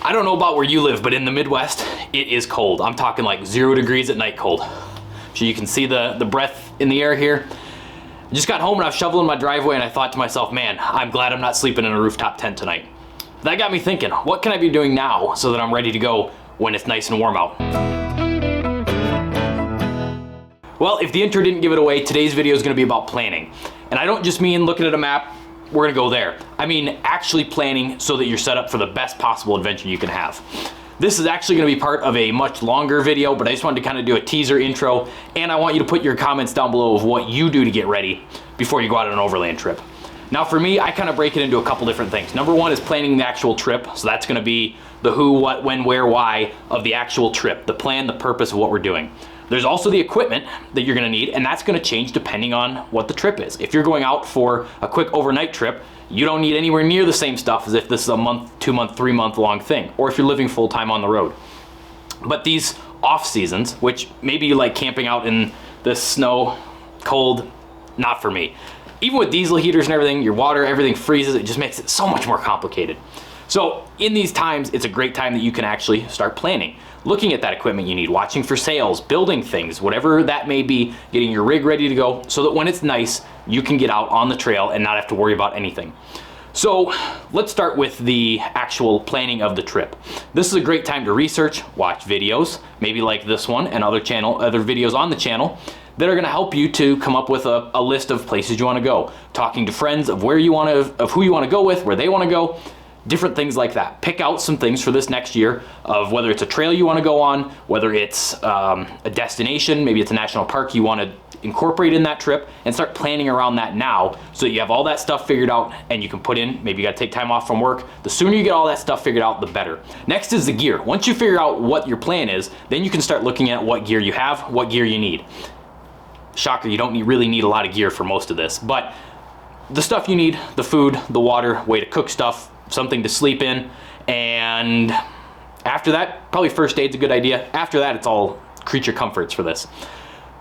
I don't know about where you live, but in the Midwest, it is cold. I'm talking like 0 degrees at night cold. So you can see the breath in the air here. I just got home and I was shoveling my driveway and I thought to myself, man, I'm glad I'm not sleeping in a rooftop tent tonight. That got me thinking, what can I be doing now so that I'm ready to go when it's nice and warm out? Well, if the intro didn't give it away, today's video is gonna be about planning. And I don't just mean looking at a map, we're gonna go there. I mean actually planning so that you're set up for the best possible adventure you can have. This is actually gonna be part of a much longer video, but I just wanted to kind of do a teaser intro, and I want you to put your comments down below of what you do to get ready before you go out on an overland trip. Now for me, I kind of break it into a couple different things. Number one is planning the actual trip. So that's gonna be the who, what, when, where, why of the actual trip, the plan, the purpose of what we're doing. There's also the equipment that you're gonna need, and that's gonna change depending on what the trip is. If you're going out for a quick overnight trip, you don't need anywhere near the same stuff as if this is a month, 2 month, 3 month long thing, or if you're living full time on the road. But these off seasons, which maybe you like camping out in the snow, cold, not for me. Even with diesel heaters and everything, your water, everything freezes, it just makes it so much more complicated. So in these times, it's a great time that you can actually start planning. Looking at that equipment you need, watching for sales, building things, whatever that may be, getting your rig ready to go so that when it's nice, you can get out on the trail and not have to worry about anything. So let's start with the actual planning of the trip. This is a great time to research, watch videos, maybe like this one and other videos on the channel that are gonna help you to come up with a list of places you wanna go. Talking to friends of who you wanna go with, where they wanna go, different things like that. Pick out some things for this next year of whether it's a trail you wanna go on, whether it's a destination, maybe it's a national park you wanna incorporate in that trip, and start planning around that now so that you have all that stuff figured out and you can put in, maybe you gotta take time off from work. The sooner you get all that stuff figured out, the better. Next is the gear. Once you figure out what your plan is, then you can start looking at what gear you have, what gear you need. Shocker, you don't really need a lot of gear for most of this, but the stuff you need, the food, the water, way to cook stuff, something to sleep in, and after that, probably first aid's a good idea. After that, it's all creature comforts for this.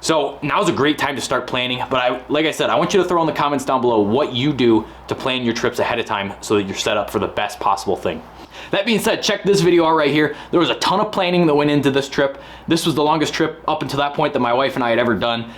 So now's a great time to start planning, but like I said, I want you to throw in the comments down below what you do to plan your trips ahead of time so that you're set up for the best possible thing. That being said, check this video out right here. There was a ton of planning that went into this trip. This was the longest trip up until that point that my wife and I had ever done,